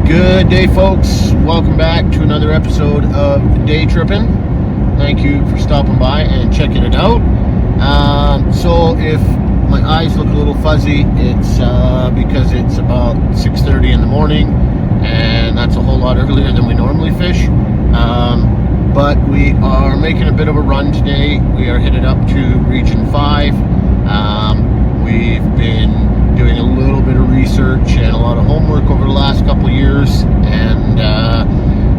Good day, folks. Welcome back to another episode of Day Trippin'. Thank you for stopping by and checking it out. So if my eyes look a little fuzzy, it's because it's about 6:30 in the morning, and that's a whole lot earlier than we normally fish. But we are making a bit of a run today. We are headed up to Region 5. We've been doing a little bit of research and a lot of homework over the last couple of years, and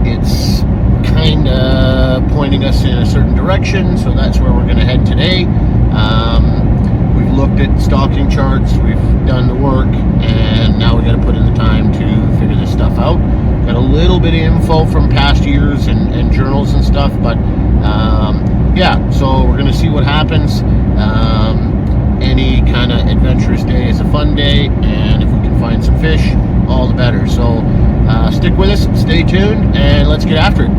it's kind of pointing us in a certain direction, so that's where we're going to head today. We've looked at stocking charts, we've done the work, and now we got to put in the time to figure this stuff out. Got a little bit of info from past years and journals and stuff, but yeah, so we're going to see what happens. Any kind of adventurous day is a fun day, and if we can find some fish, all the better. So stick with us, stay tuned, and let's get after it.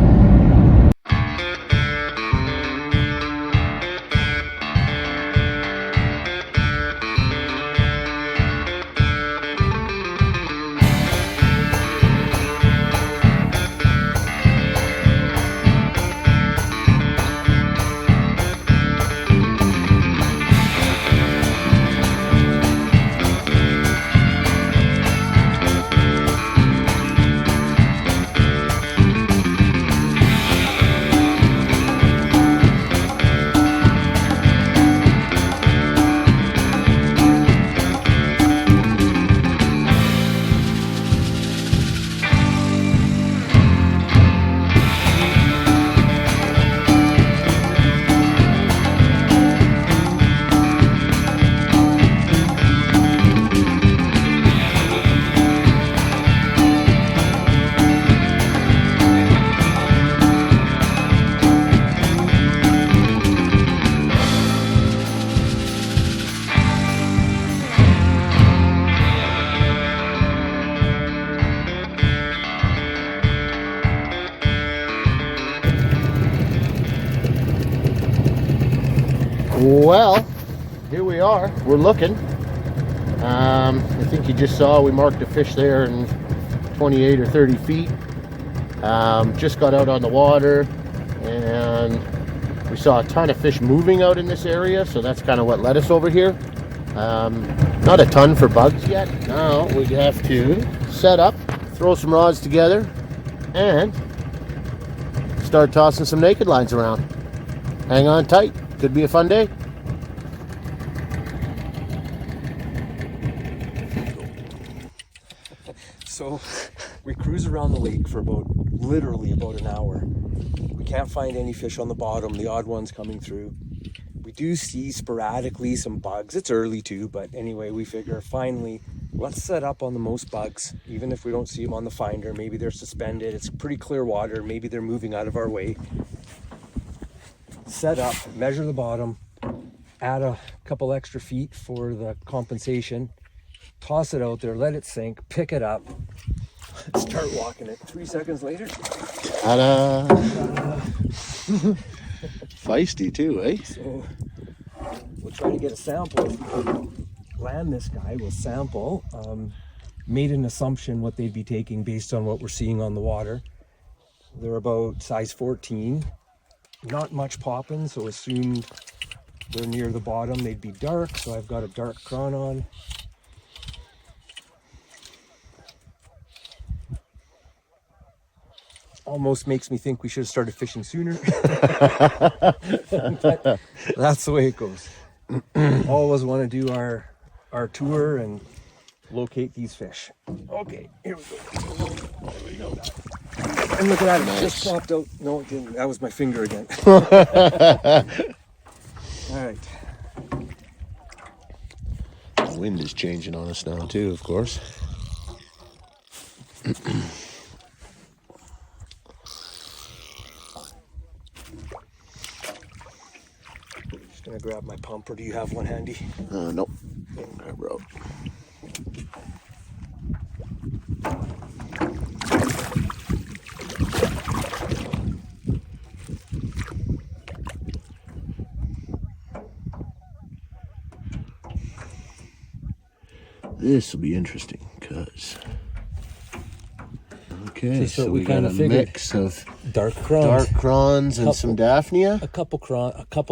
Well, here we are. We're looking. I think you just saw we marked a fish there in 28 or 30 feet. Just got out on the water, and we saw a ton of fish moving out in this area, so that's kind of what led us over here. Not a ton for bugs yet. Now we have to set up, throw some rods together, and start tossing some naked lines around. Hang on tight. Could be a fun day. So we cruise around the lake for literally about an hour. We can't find any fish on the bottom, the odd ones coming through. We do see sporadically some bugs. It's early too, but anyway, we figure finally, let's set up on the most bugs, even if we don't see them on the finder. Maybe they're suspended. It's pretty clear water. Maybe they're moving out of our way. Set up, measure the bottom, add a couple extra feet for the compensation, toss it out there, let it sink, pick it up, start walking it. 3 seconds later. Ta-da! Feisty too, eh? So we'll try to get a sample. If we can land this guy, we'll sample. Made an assumption what they'd be taking based on what we're seeing on the water. They're about size 14. Not much popping, so assumed they're near the bottom. They'd be dark, so I've got a dark Cron on. Almost makes me think we should have started fishing sooner. But that's the way it goes. Always want to do our tour and locate these fish. Okay, here we go. There we go. And look at that, it just popped out. No, it didn't. That was my finger again. All right. The wind is changing on us now too, of course. Just gonna grab my pump, or do you have one handy? Nope. Grab rope. This will be interesting because Okay, so so we we got kinda a figured. mix of Dark Crons. dark Crons and some Daphnia. A couple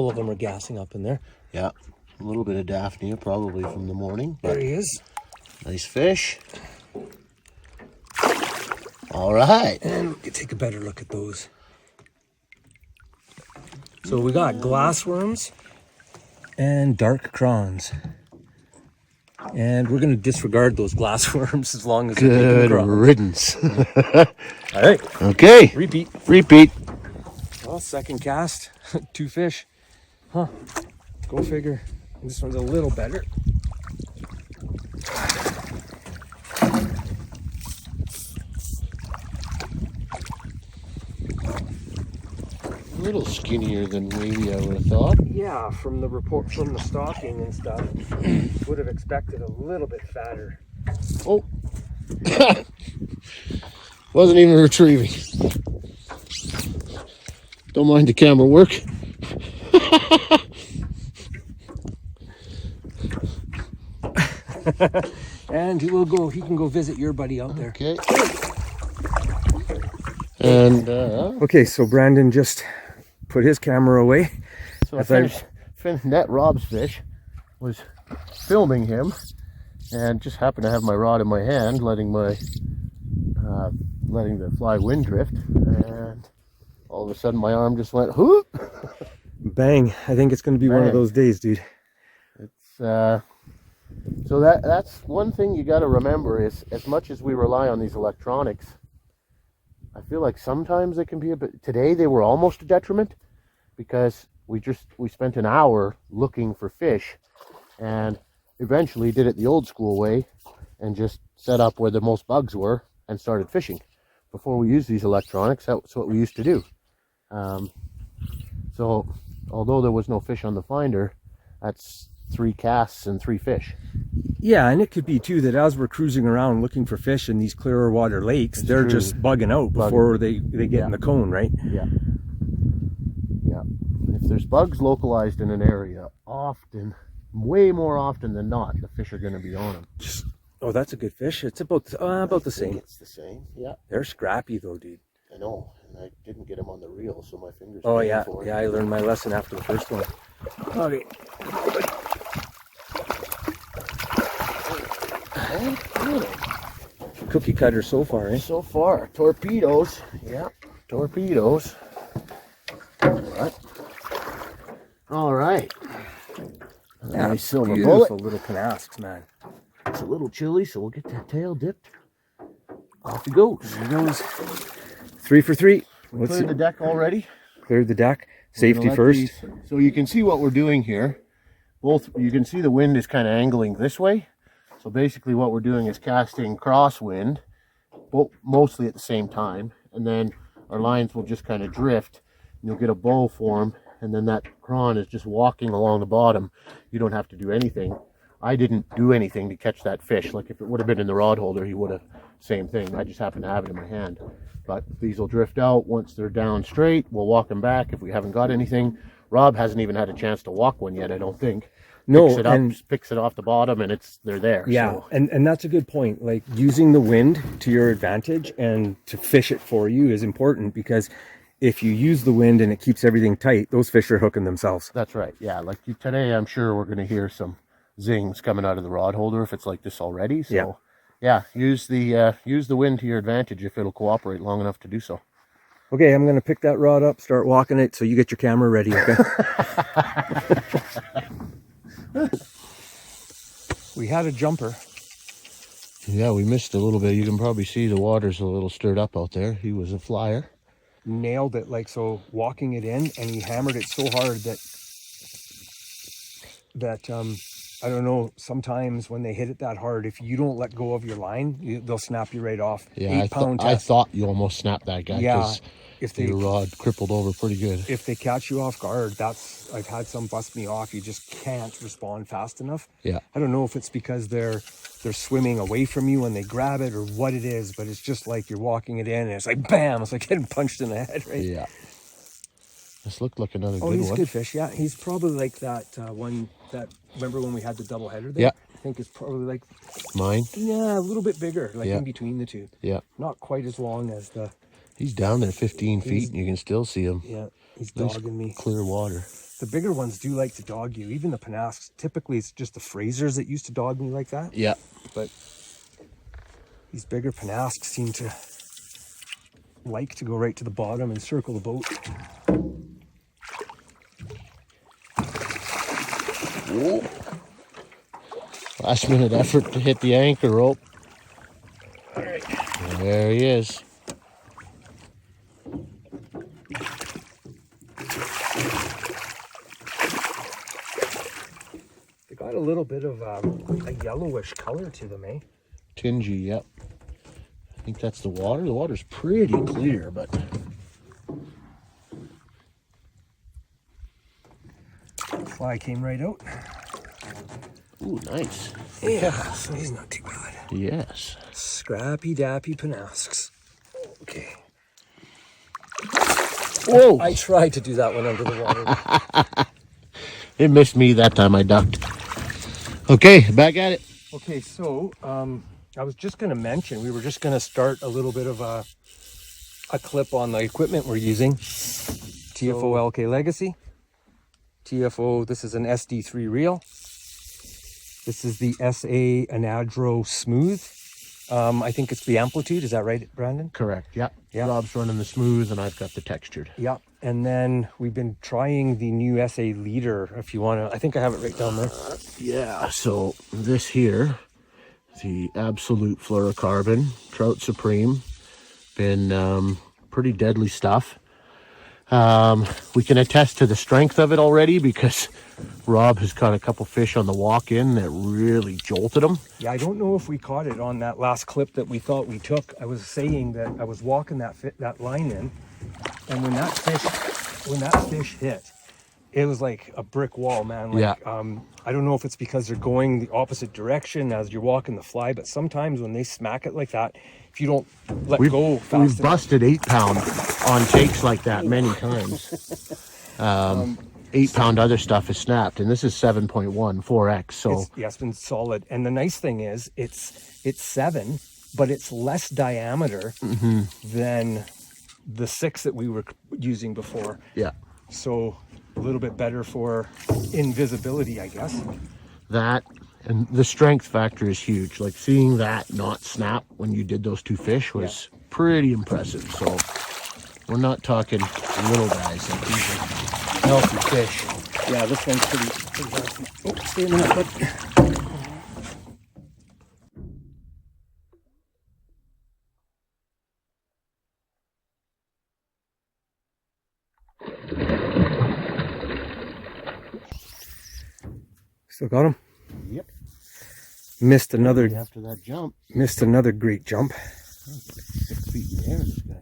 of them are gassing up in there. Yeah, a little bit of Daphnia probably from the morning. There But he is. nice fish. All right. And we can take a better look at those. So we got glassworms and dark Crons. And we're going to disregard those glassworms as long as they're Good taking the riddance. All right. Okay. Repeat. Repeat. Well, second cast, 2 fish. Huh. Go figure. This one's a little better. A little skinnier than maybe I would have thought. Yeah, from the report from the stocking and stuff, would have expected a little bit fatter. Oh. Wasn't even retrieving. Don't mind the camera work. And he can go visit your buddy out there. Okay. And Okay, so Brandon just put his camera away. so I finished net Rob's fish, was filming him, and just happened to have my rod in my hand, letting the fly wind drift, and all of a sudden my arm just went whoop. Bang. I think it's going to be one of those days, dude. It's so that's one thing you got to remember is, as much as we rely on these electronics, I feel like sometimes they can be a bit. Today they were almost a detriment, because we spent an hour looking for fish, and eventually did it the old school way and just set up where the most bugs were and started fishing. Before we used these electronics, that's what we used to do. So although there was no fish on the finder, that's 3 casts and 3 fish. Yeah, and it could be too that as we're cruising around looking for fish in these clearer water lakes, they're true. just bugging out before they get in the cone, right? Yeah. Yeah. If there's bugs localized in an area, often, way more often than not, the fish are going to be on them. Oh, that's a good fish. It's about the same. It's the same. Yeah. They're scrappy though, dude. I know. And I didn't get them on the reel, so my fingers. Oh yeah. Yeah, I learned my lesson after the first one. Okay. Cookie cutter so far, eh? So far, torpedoes. Yeah, torpedoes. All right. Nice silver Beautiful bullet. little canasks, man. It's a little chilly, so we'll get that tail dipped. Off he goes. There he goes. 3 for 3. We cleared the deck already. Cleared the deck. Safety first. So you can see what we're doing here. You can see the wind is kind of angling this way. So basically what we're doing is casting crosswind, mostly at the same time. And then our lines will just kind of drift. And you'll get a bow form. And then that Cron is just walking along the bottom. You don't have to do anything. I didn't do anything to catch that fish. Like if it would have been in the rod holder, he would have, same thing. I just happened to have it in my hand. But these will drift out. Once they're down straight, we'll walk them back if we haven't got anything. Rob hasn't even had a chance to walk one yet, I don't think. No, Picks it up, picks it off the bottom, and they're there. Yeah, so. and that's a good point. Like using the wind to your advantage and to fish it for you is important, because if you use the wind and it keeps everything tight, those fish are hooking themselves. That's right. Yeah, like today, I'm sure we're going to hear some zings coming out of the rod holder if it's like this already. So yeah, use the wind to your advantage if it'll cooperate long enough to do so. Okay, I'm going to pick that rod up, start walking it, so you get your camera ready, okay? We had a jumper. Yeah, we missed a little bit. You can probably see the water's a little stirred up out there. He was a flyer. Nailed it, like so, walking it in, and he hammered it so hard that I don't know, sometimes when they hit it that hard, if you don't let go of your line, they'll snap you right off. Yeah, I thought you almost snapped that guy. Yeah, if your rod crippled over pretty good. If they catch you off guard, I've had some bust me off. You just can't respond fast enough. Yeah. I don't know if it's because they're swimming away from you when they grab it or what it is, but it's just like you're walking it in and it's like bam, it's like getting punched in the head, right? Yeah. This looked like another good one. Oh, he's a good fish. Yeah, he's probably like that one that, remember when we had the double header there? Yeah. think is probably like Mine? yeah, a little bit bigger, like in between the two. Yeah. Not quite as long as the. He's down there 15 feet, and you can still see him. Yeah, he's Nice dogging me. Clear water. The bigger ones do like to dog you. Even the Penasks. Typically, it's just the Frasers that used to dog me like that. Yeah. But these bigger Penasks seem to like to go right to the bottom and circle the boat. Whoa. Last minute effort to hit the anchor rope. All right. There he is. They got a little bit of a yellowish color to them, eh? Tingy, yep. I think that's the water. The water's pretty clear, but... Fly came right out. Ooh, nice. Yeah, so he's not too bad. Yes. Scrappy dappy Penasks. Okay. Whoa! I tried to do that one under the water. It missed me that time. I ducked. Okay, back at it. Okay, so I was just going to mention, we were just going to start a little bit of a clip on the equipment we're using. TFO LK Legacy. TFO, this is an SD3 reel. This is the SA Anadro Smooth. I think it's the amplitude. Is that right, Brandon? Correct, yep. Yeah. Rob's running the smooth, and I've got the textured. Yeah, and then we've been trying the new SA Leader, if you want to. I think I have it right down there. Yeah, so this here, the Absolute Fluorocarbon, Trout Supreme, been pretty deadly stuff. We can attest to the strength of it already because Rob has caught a couple fish on the walk-in that really jolted him. Yeah, I don't know if we caught it on that last clip that we thought we took. I was saying that I was walking that line in, and when that fish hit, it was like a brick wall, man. Like, Yeah. I don't know if it's because they're going the opposite direction as you're walking the fly, but sometimes when they smack it like that, if you don't let go fast We've enough, busted 8-pound on takes like that many times. 8-pound other stuff is snapped, and this is 7.1 4x. So it's been solid. And the nice thing is, it's 7, but it's less diameter than the 6 that we were using before. yeah, So a little bit better for invisibility, I guess. that and the strength factor is huge. Like seeing that not snap when you did those 2 fish was pretty impressive. So we're not talking little guys. Like these are healthy fish. Yeah, this one's pretty healthy. Oh, stay in the net, bud. Still got him? Yep. Missed another After that jump, Missed another great jump. 6 feet in the air, this guy.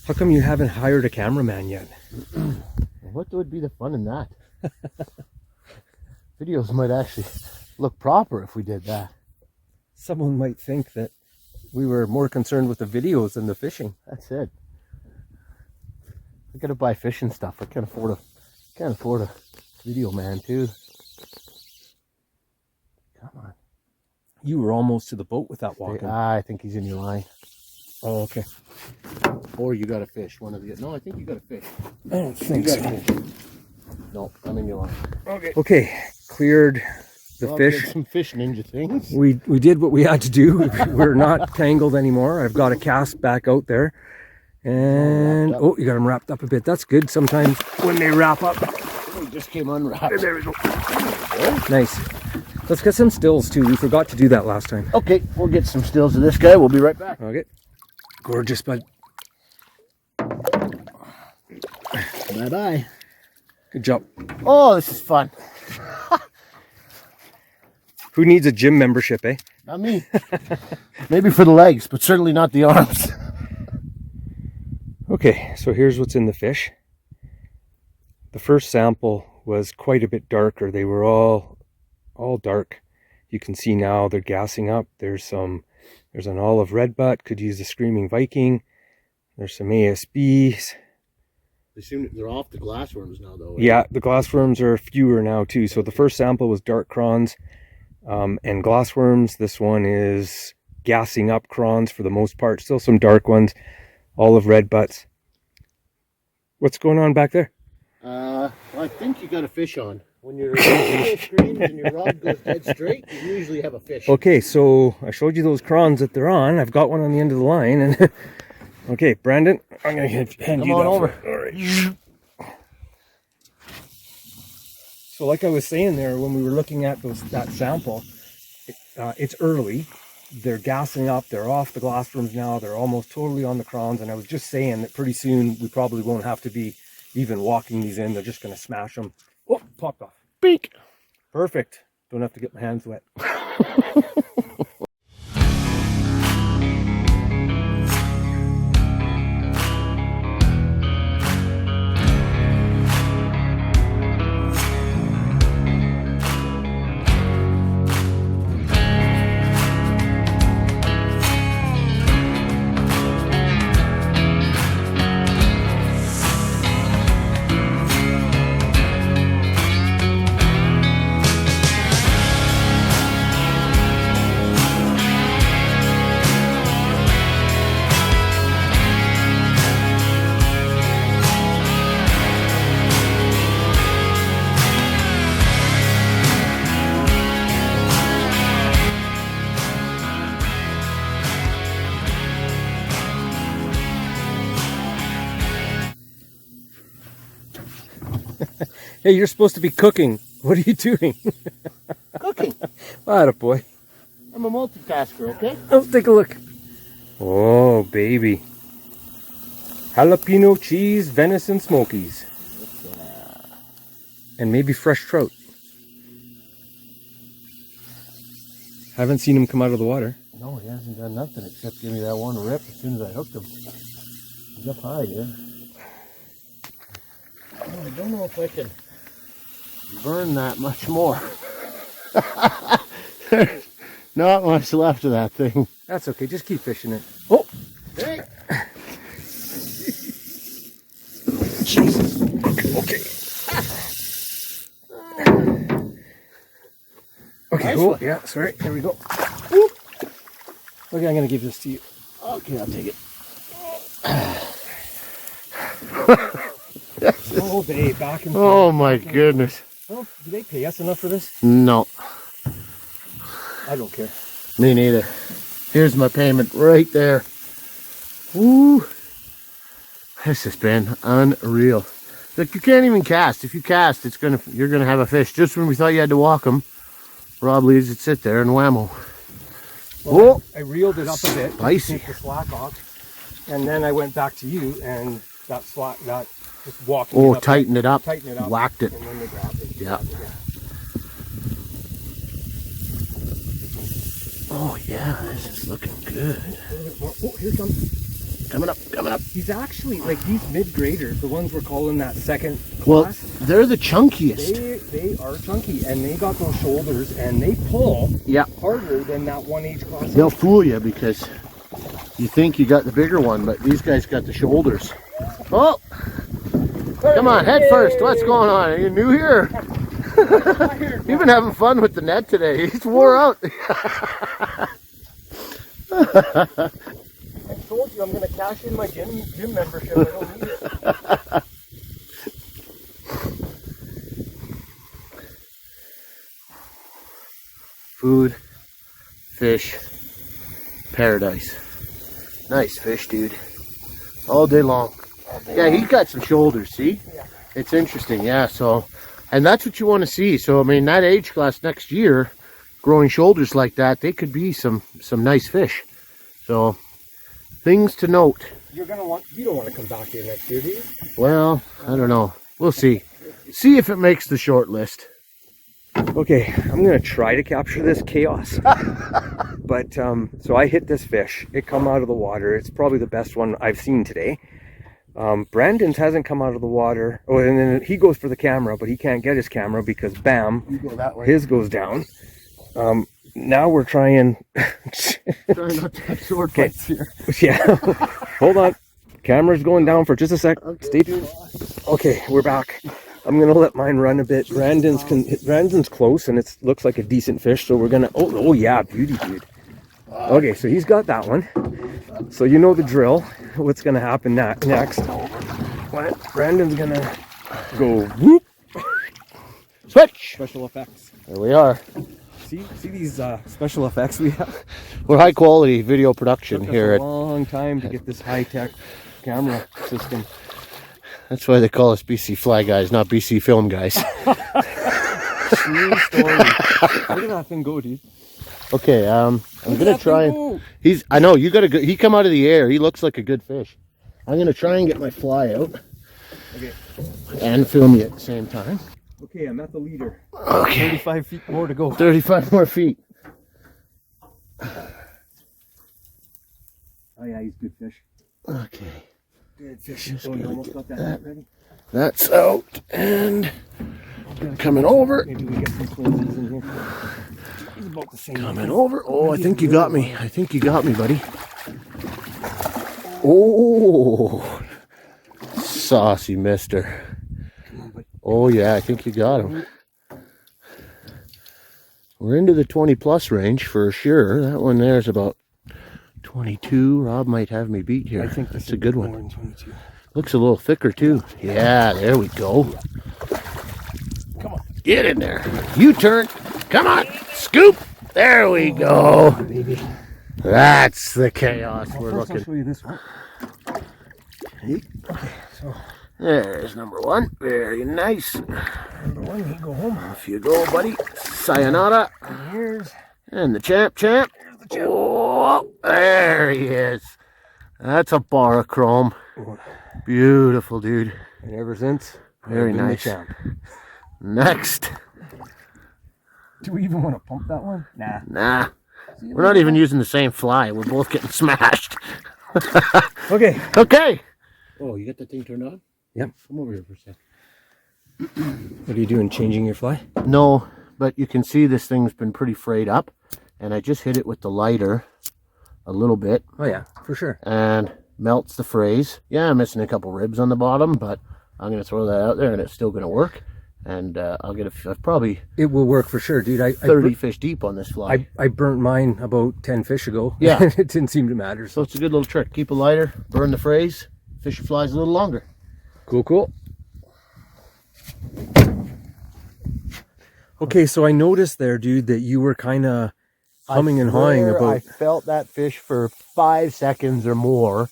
How come you haven't hired a cameraman yet? What would be the fun in that? Videos might actually look proper if we did that. Someone might think that we were more concerned with the videos than the fishing. That's it. I gotta buy fishing stuff. I can't afford a video man too. Come on. You were almost to the boat with that walk. I think he's in your line. Oh, okay. Or you got a fish. One of the. No, I think you got a fish. I don't think You so. got a fish. No, I'm in your line. Okay. Okay, cleared the Rob fish. did some fish ninja things. We did what we had to do. We're not tangled anymore. I've got a cast back out there. And oh, you got them wrapped up a bit. That's good. Sometimes when they wrap up. We just came unwrapped. There we go. Nice. Let's get some stills too. We forgot to do that last time. Okay, we'll get some stills of this guy. We'll be right back. Okay. Gorgeous, bud. Bye-bye. Good job. Oh, this is fun. Who needs a gym membership, eh? Not me. Maybe for the legs, but certainly not the arms. Okay, so here's what's in the fish. The first sample was quite a bit darker. They were all dark. You can see now they're gassing up. There's an olive red butt, could use the Screaming Viking. There's some ASBs. They're off the glassworms now, though. Yeah, the glassworms are fewer now too. So the first sample was dark Crons. And glassworms, this one is gassing up Crons for the most part. Still some dark ones, olive red butts. What's going on back there? Well, I think you got a fish on. When your screens and your rod goes dead straight, you usually have a fish. Okay, so I showed you those Crons that they're on. I've got one on the end of the line. And okay, Brandon, I'm going to hand you that over. All right. So like I was saying there, when we were looking at that sample, it's early. They're gassing up. They're off the glassworms now. They're almost totally on the Crons. And I was just saying that pretty soon we probably won't have to be even walking these in. They're just going to smash them. Oh, popped off. Beak. Perfect. Don't have to get my hands wet. Hey, you're supposed to be cooking. What are you doing? Cooking. Attaboy. I'm a multitasker, okay? Let's take a look. Oh, baby. Jalapeno cheese, venison smokies. And maybe fresh trout. Haven't seen him come out of the water. No, he hasn't done nothing except give me that one rip as soon as I hooked him. He's up high, yeah. Oh, I don't know if I can burn that much more. There's not much left of that thing. That's okay, just keep fishing it. Oh! Hey! Jesus. Okay. Okay, Nice cool. one. Yeah, sorry. Here we go. Whoop. Okay, I'm going to give this to you. Okay, I'll take it. Oh, babe, back and forth. Oh my goodness. Well, do they pay us enough for this? No, I don't care. me neither. Here's my payment right there. Woo! This has been unreal. Like, you can't even cast. If you cast, you're gonna have a fish. Just when we thought you had to walk them, Rob leaves it sit there and whammo. Well, I reeled it up a bit. Spicy. To take the slack off, and then I went back to you, and that slack, that just walking. Oh, it up, tighten it up. Tighten it up. Whacked it. And then they grabbed it. Yeah. Oh yeah, this is looking good. Oh, here comes. Coming up, coming up. He's actually, like, these mid-graders, the ones we're calling that second class. Well, they're the chunkiest. They are chunky, and they got those shoulders, and they pull harder than that 1H class. They'll fool you because you think you got the bigger one, but these guys got the shoulders. Oh! Come on, head first. What's going on? Are you new here? You've been having fun with the net today. It's wore out. I told you I'm going to cash in my gym membership. I don't need it. Food, fish, paradise. Nice fish, dude. All day long. Yeah, he's got some shoulders, see? Yeah. It's interesting, yeah. So, and that's what you want to see. So, I mean, that age class next year, growing shoulders like that, they could be some nice fish. So, things to note. You don't want to come back here next year, do you? Well, I don't know. We'll see. See if it makes the short list. Okay, I'm going to try to capture this chaos. But, so I hit this fish. It come out of the water. It's probably the best one I've seen today. Brandon's hasn't come out of the water. Oh, and then he goes for the camera, but he can't get his camera because, bam, You go that way. his goes down. Now we're trying... Try not to have sword fights here. Yeah, hold on. Camera's going down for just a sec. Okay. Stay tuned. Okay, we're back. I'm gonna let mine run a bit. Brandon's close, and it looks like a decent fish, so we're gonna. Oh yeah, beauty, dude. Okay, so he's got that one. So you know the drill. What's gonna happen next? Brandon's gonna go whoop. Switch. Special effects. There we are. See these special effects we have. We're high quality video production Took us here. a long time to get this high tech camera system. That's why they call us BCFlyguys, not BC Film Guys. True story. Look at that thing go, dude. Okay, I'm gonna try and. I know you gotta go. He come out of the air. He looks like a good fish. I'm gonna try and get my fly out. Okay. And film you at the same time. Okay, I'm at the leader. Okay. 35 feet more to go. 35 more feet. Oh yeah, he's good fish. Okay. Good fish. Oh, you almost got that net ready? That's out and coming over. Maybe we get some twinsies in here. He's about the same. Coming over. Oh, I think you got me. I think you got me, buddy. Oh, saucy mister. Oh yeah, I think you got him. We're into the 20 plus range for sure. That one there is about 22. Rob might have me beat here. I think that's a good one. More than 22. Looks a little thicker too. Yeah, there we go. Come on. Get in there. U-turn. Come on. Scoop. There we go. Baby. That's the chaos we're First looking. I'll show you this one. Okay, so there's number one. Very nice. number one, you go home. Off you go, buddy. Sayonara. And here's And the champ. Oh, there he is. That's a bar of chrome. Beautiful, dude. and ever since, Very I've been the nice. champ. Next. Do we even want to pump that one? Nah. Nah. We're not even using the same fly. We're both getting smashed. Okay. Okay. Oh, you got the thing turned on? Yep. Come over here for a sec. What are you doing? Changing your fly? No, but you can see this thing's been pretty frayed up. And I just hit it with the lighter a little bit. Oh yeah, for sure. And melts the frays. Yeah, I'm missing a couple ribs on the bottom, but I'm going to throw that out there and it's still going to work. And I'll get probably It will work for sure, dude. 30 fish deep on this fly. I burnt mine about 10 fish ago. Yeah. It didn't seem to matter. So it's a good little trick. Keep a lighter, burn the frays, fish your flies a little longer. Cool. Okay, so I noticed there, dude, that you were kind of humming and hawing about. I felt that fish for 5 seconds or more,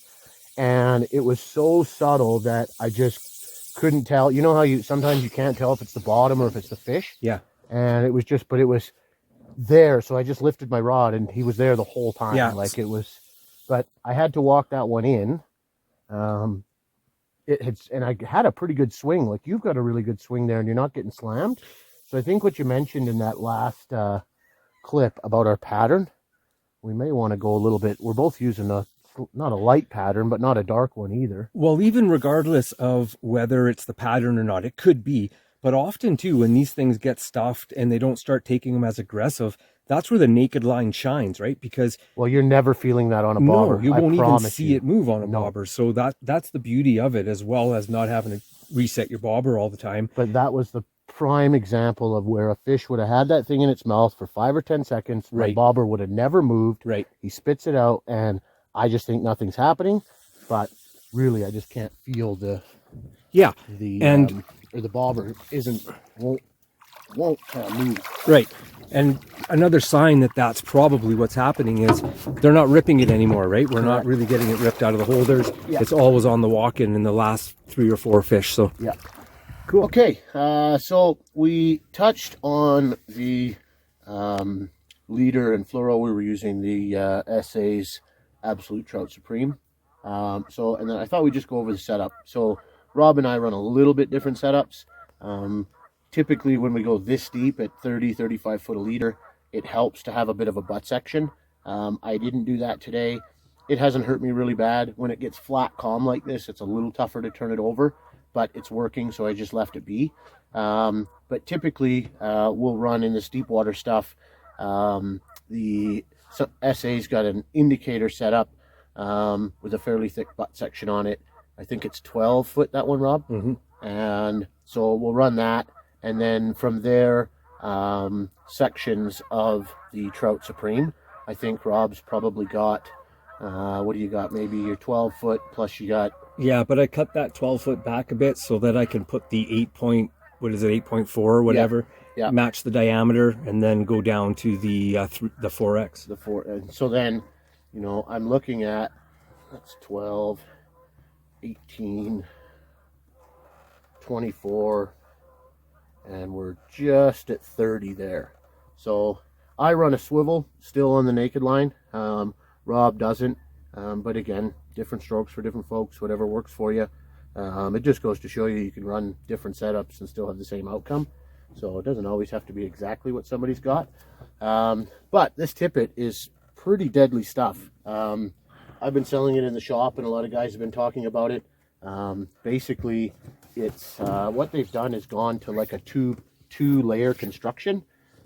and it was so subtle that I just couldn't tell. You know how sometimes you can't tell if it's the bottom or if it's the fish? Yeah. And it was but it was there, so I just lifted my rod and he was there the whole time. Yeah. Like it was, but I had to walk that one in. And I had a pretty good swing. Like you've got a really good swing there and you're not getting slammed. So I think what you mentioned in that last clip about our pattern, we may want to go a little bit. We're both using not a light pattern, but not a dark one either. Well, even regardless of whether it's the pattern or not, it could be. But often too, when these things get stuffed and they don't start taking them as aggressive, that's where the naked line shines, right? Because you're never feeling that on a bobber. No, you won't even see you. it move on a bobber. So that's the beauty of it, as well as not having to reset your bobber all the time. But that was the prime example of where a fish would have had that thing in its mouth for 5 or 10 seconds. Right. The bobber would have never moved. Right. He spits it out, and I just think nothing's happening. But really, I just can't feel the bobber won't move. Right. And another sign that that's probably what's happening is they're not ripping it anymore, right? We're not really getting it ripped out of the holders. Yeah. It's always on the walk-in in the last 3 or 4 fish. So yeah. Cool. Okay, so we touched on the leader and fluoro. We were using the SA's Absolute Trout Supreme. And then I thought we'd just go over the setup. So Rob and I run a little bit different setups. Typically when we go this deep at 30, 35 foot a leader, it helps to have a bit of a butt section. I didn't do that today. It hasn't hurt me really bad. When it gets flat calm like this, it's a little tougher to turn it over, but it's working, so I just left it be. But typically we'll run in this deep water stuff. The SA's got an indicator set up with a fairly thick butt section on it. I think it's 12 foot, that one, Rob. Mm-hmm. And So we'll run that, and then from there, sections of the Trout Supreme. I think Rob's probably got, what do you got? Maybe your 12-foot plus you got... Yeah, but I cut that 12-foot back a bit so that I can put the 8.4 or whatever, yeah. match the diameter, and then go down to the 4X. The 4, and so then, you know, I'm looking at, that's 12, 18, 24, and we're just at 30 there. So I run a swivel still on the naked line. Rob doesn't, but again, different strokes for different folks, whatever works for you. It just goes to show you can run different setups and still have the same outcome. So it doesn't always have to be exactly what somebody's got. But this tippet is pretty deadly stuff. I've been selling it in the shop, and a lot of guys have been talking about it. Basically, it's what they've done is gone to like a two-layer construction.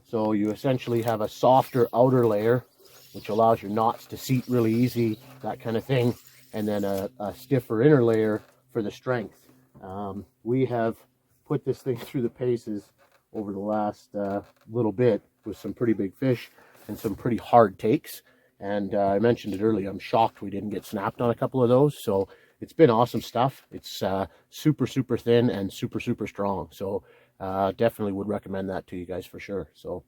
So you essentially have a softer outer layer, which allows your knots to seat really easy, that kind of thing, and then a stiffer inner layer for the strength. We have put this thing through the paces over the last little bit with some pretty big fish and some pretty hard takes. And I mentioned it earlier, I'm shocked we didn't get snapped on a couple of those. So it's been awesome stuff. It's super, super thin and super, super strong. So definitely would recommend that to you guys for sure. So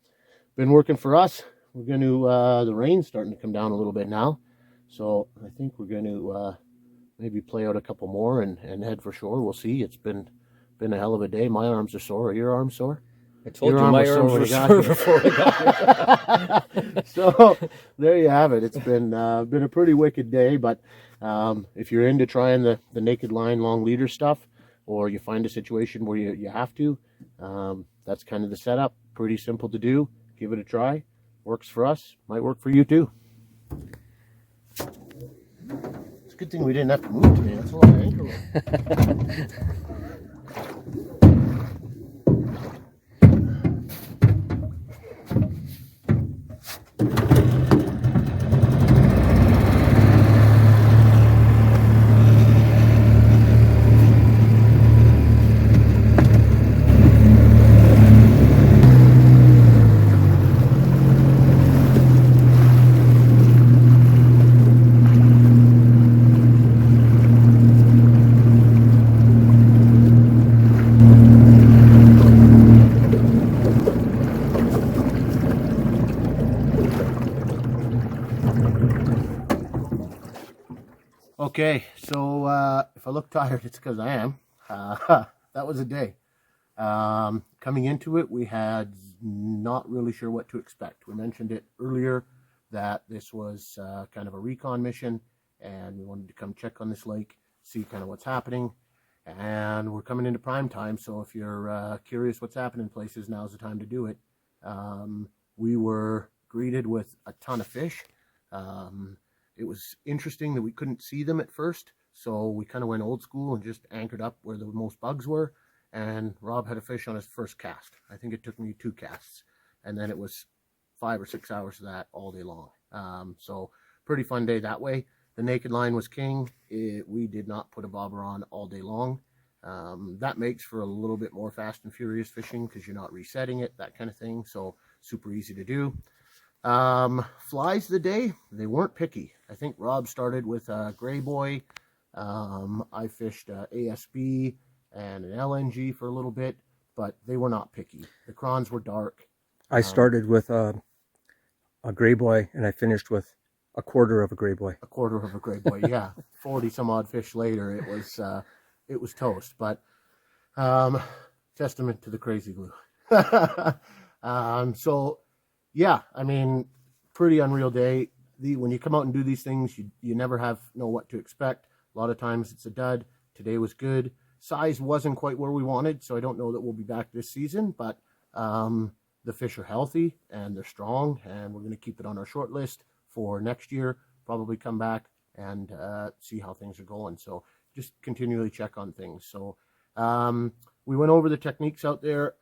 been working for us. We're going to, the rain's starting to come down a little bit now. So I think we're going to maybe play out a couple more and head for shore. We'll see. It's been a hell of a day. My arms are sore. Are your arms sore? I told you my arms were sore before I got here. So there you have it. It's been a pretty wicked day, but if you're into trying the naked line long leader stuff, or you find a situation where you have to, that's kind of the setup. Pretty simple to do. Give it a try. Works for us. Might work for you too. It's a good thing we didn't have to move today. That's a lot of anchor roll. Okay, so if I look tired, it's because I am. That was a day. Coming into it, we had not really sure what to expect. We mentioned it earlier that this was kind of a recon mission, and we wanted to come check on this lake, see kind of what's happening. And we're coming into prime time, so if you're curious what's happening in places, now's the time to do it. We were greeted with a ton of fish. It was interesting that we couldn't see them at first, so we kind of went old school and just anchored up where the most bugs were, and Rob had a fish on his first cast. I think it took me 2 casts, and then it was 5 or 6 hours of that all day long. So pretty fun day that way. The naked line was king. We did not put a bobber on all day long. That makes for a little bit more fast and furious fishing because you're not resetting it, that kind of thing, so super easy to do. Flies of the day, they weren't picky. I think Rob started with a gray boy. I fished ASB and an LNG for a little bit, but they were not picky. The Crons were dark. I started with a gray boy, and I finished with a quarter of a gray boy. A quarter of a gray boy, yeah. 40 some odd fish later, it was toast, but testament to the crazy glue. So yeah, I mean, pretty unreal day. When you come out and do these things, you never know what to expect. A lot of times it's a dud. Today was good. Size wasn't quite where we wanted, so I don't know that we'll be back this season, but the fish are healthy and they're strong, and we're going to keep it on our short list for next year. Probably come back and see how things are going. So just continually check on things. So we went over the techniques out there.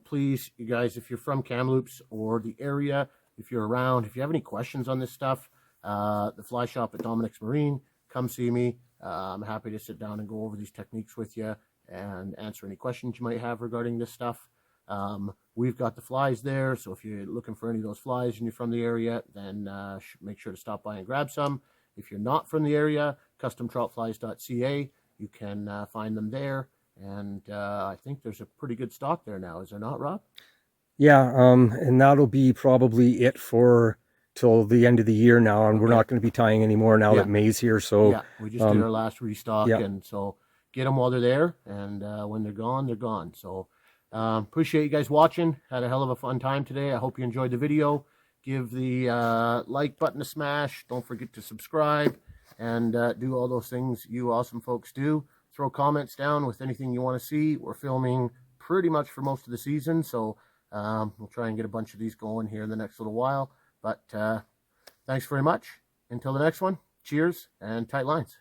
Please, you guys, if you're from Kamloops or the area, if you're around, if you have any questions on this stuff, the fly shop at Dominic's Marine, come see me. I'm happy to sit down and go over these techniques with you and answer any questions you might have regarding this stuff. We've got the flies there, so if you're looking for any of those flies and you're from the area, then make sure to stop by and grab some. If you're not from the area, customtroutflies.ca, you can find them there. And I think there's a pretty good stock there now, is there not, Rob? Yeah, and that'll be probably it for till the end of the year now, and we're not going to be tying anymore now that May's here. So yeah, we just did our last restock, and so get them while they're there, and when they're gone, they're gone. So appreciate you guys watching. Had a hell of a fun time today. I hope you enjoyed the video. Give the like button a smash. Don't forget to subscribe, and do all those things you awesome folks do. Throw comments down with anything you want to see. We're filming pretty much for most of the season, so we'll try and get a bunch of these going here in the next little while. But thanks very much. Until the next one, cheers and tight lines.